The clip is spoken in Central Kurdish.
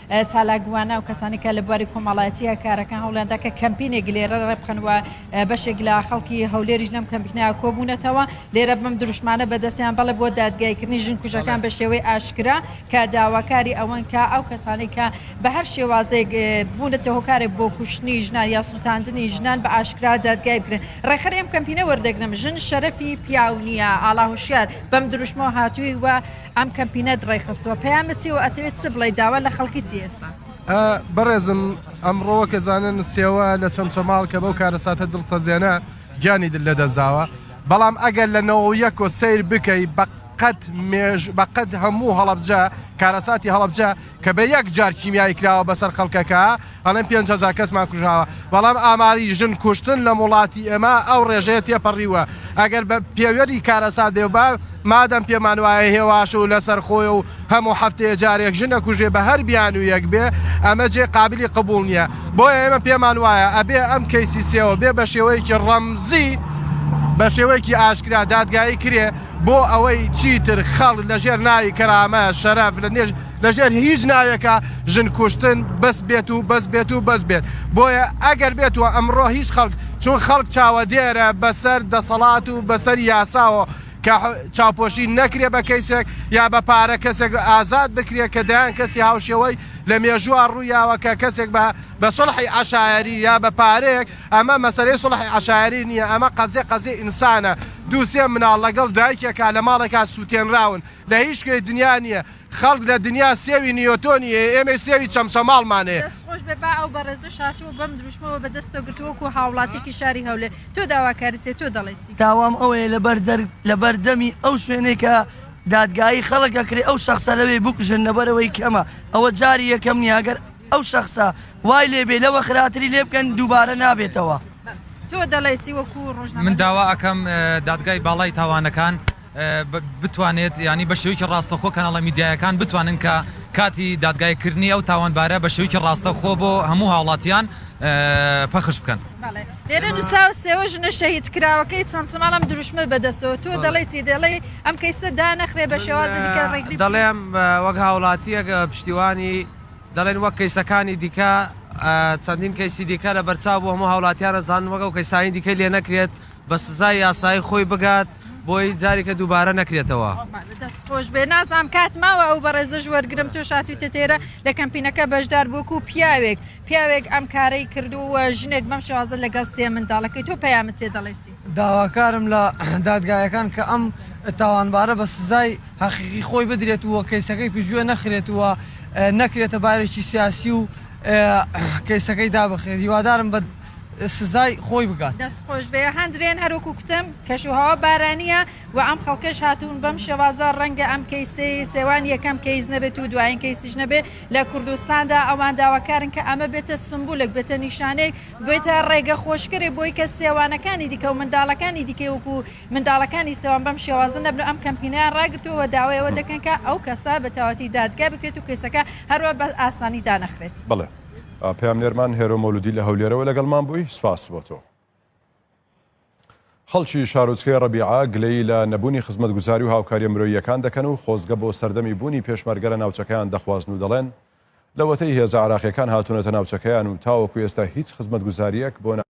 چالاکوانە و کەسانی کە لە بواری کۆمەڵایەتیە کارەکان هەوڵیاندا کە کەمپینێک لێرە ڕێبخەنەوە بەشێک لە خەڵکی هەولێریش لەم کەمپینە کۆبوونەتەوە لێرە بەم دروشمانە بەدەستیان بەڵێ بۆ دادگایکردنی ژن کوژەکان بە شێوەی ئاشکرا کە داواکاری ئەوەن کە ئەو کەسانی کە بە هەر شێوازێک بوونەتە هۆکارێک بۆ کوشتنی ژنان یا سووتاندنی ژنان بە ئاشکرا دادگای بکرێن ڕێخەر ئەم کەمپینە وەردەگرم ژن شەرەفی پیاو نییە ئاڵاهوشیار بەم دروشمەوە هاتووی و ئەم کەمپینە ڕێخستووە پەیامە چیەوە ئەتەوێت چ بڵێ داوا لە خەڵکی چی ئێستا بەڕێزم ئەمڕۆوە کە زانە نسیەوە لە چەمچەماڵ کە بەو کارەساتە دڵتەزیێنە گیانی دل لەدەستداوە بەڵام ئەگەر لە 91 سیر بکەی بەقەت هەموو هەڵەبجە کارەساتی هەڵەبجە کە بە یەک جار کیمیایی کراوە بەسەر خەڵکەکە ئەڵێن 5,000 کەسمان کوژاوە بەڵام ئاماری ژن کوشتن لە وڵاتی ئێمە ئەو ڕێژەیە تێپەڕیوە ئەگەر بە پێوەری کارەسات بێ بە مادەم پێمان وایە هێواش و لەسەر خۆی و هەموو هەفتەیە جارێک ژنە کوژێ بە هەر بیان و یەک بێ ئەمە جێ قابلی قبول نییە بۆیە ئێمە پێمان وایە ئەبێ ئەم کەیسی سێوە بێ بە شێوەیەکی ڕەمزی بە شێوەیەکی ئاشکرا دادگایی کرێ بۆ ئەوەی چیتر خەڵ لەژێر ناوی کەرامە شەرەف لەژێر هیچ ناوێکە ژن کوشتن بەس بێت و بەس بێت و بەس بێت بۆیە ئەگەر بێتەوە ئەمڕۆ هیچ خەڵک چون خەڵک چاوە دێرە بەسەر دەسەڵات و بەسەر یاساوە کە چاوپۆشی نەکرێ بە کەیسێک یا بە پارە کەسێک ئازاد بکرێت کە دەیان کەسی هاوشێوەی لە مێژووە ڕوویاوە کە کەسێک بە سڵحی عەشایری یا بە پارەیەک ئەمە مەسەلەی سڵحی عەشایری نییە ئەمە قەزێ ئینسانە دووسێ مناڵ لەگەڵ دایکێکا لە ماڵێکا سووتێنراون لە هیچ شوێ دنیا نییە خەڵک لە دنیا سێوی نیۆتۆنیە ئێمە سێوی چەمچەماڵمانەیە خۆش بێ با ئەو بەڕێزە شاتووە بەم دروشمەوە بەدەستە گرتووەکو هاوڵاتێکی شاری هەولێر تۆ داواکاریت تۆ دەڵێتی داوام ئەوەیە لە بەردەمی ئەو شوێنێک کە دادگایی خەڵکەکرێ ئەو شخصە لەوێ بکوژن لەبەرەوەی کەمە ئەوە جاری یەکەم نیە ئەگەر ئەو شخصە وای لێبێ لەوە خراتری لێ بکەن دووبارە نابێتەوە تۆ دەڵێتی وەکو ڕۆژنامە من داوا ئەەکەم دادگای باڵای تاوانەکان بتوانێت ینی بە شێوکی ڕاستەخۆ کەناڵە میدیایەکان بتوانن کە کاتی دادگایکردنی ئەو تاوانبارە بە شێوکی ڕاستەخۆ بۆ هەموو هاوڵاتیان پەخش بکەن لێرە نووسا سێوە ژنە شەهید کراوەکەی چەمچەماڵم دروشمە بەدەستەوە تۆ دەڵێتی دەڵێ ئەم کەیسە دانەخرێ بە شێوازی دیکە ڕێگری دەڵێم وەک هاوڵاتیەک پشتیوانی دەڵێن وەک کەیسەکانی دیکە چەندین کەیسی دیکە لە بەرچاو بۆ هەموو هاوڵاتیانە زان وەک ئەو کەیسانی دیکە لێ نەکرێت بە سزای یاسایی خۆی بگات بۆی جارێکە دووبارە نەکرێتەوە خۆش بێ نازام کات ماوە ئەو بەڕێزەش وەرگرم تۆ شاتوتە تێرە لە کەمپینەکە بەشدار بووکو و پیاوێک ئەم کارەی کردووە ژنێک بەم شێوازە لەگەڵ سێ منداڵەکەی تۆ پەیامت چێ دەڵێتی داواکارم لە دادگایەکان کە ئەم تاوانبارە بە سزای حەقیقی خۆی بدرێتەوە کەیسەکەی پژووە نەخرێتەوە نەکرێتە بارێکی سیاسی و کەیسەکەی دابخرێت هیوادارم بە سزای خۆی بگات دەست خۆش بێ هەندرێن هەروکو کوتم کەشوهاوە بارانیە و ئەم خەڵکەش هاتوون بەم شێوازە ڕەنگە ئەم کەیسەی سێوان یەکەم کەیس نەبێت و دوایین کەیسیش نەبێ لە کوردستاندا ئەوان داواکارن کە ئەمە بێتە سمبولێک بێتە نیشانەیە بێتە ڕێگە خۆشکرێ بۆی کە سێوانەکانی دیکە و منداڵەکانی دیکە وەکو منداڵەکانی سێوان بەم شێوازە نەبن ئەم کەمپینیان ڕاگرتووە داوایەوە دەکەن کە ئەو کەسا بە تەواتی دادگا بکرێت و کەیسەکە هەروە بە ئاسانی دانەخرێت بڵێ پامنێرمان هێرۆ مەولودی لە هەولێرەوە لەگەڵمان بووی سپاس بۆ تۆ خەڵکی شارۆچکەی ڕەبیعا گلەی لە نەبوونی خزمەتگوزاری و هاوکاری مرۆییەکان دەکەن و خۆزگە بۆ سەردەمی بوونی پێشمەرگەرە ناوچەکەیان دەخوازن و دەڵێن لەوەتەی هێزە عراقیەکان هاتوونەتە ناوچەکەیان و تاوەکو ئێستا هیچ خزمەتگوزاریەک بۆ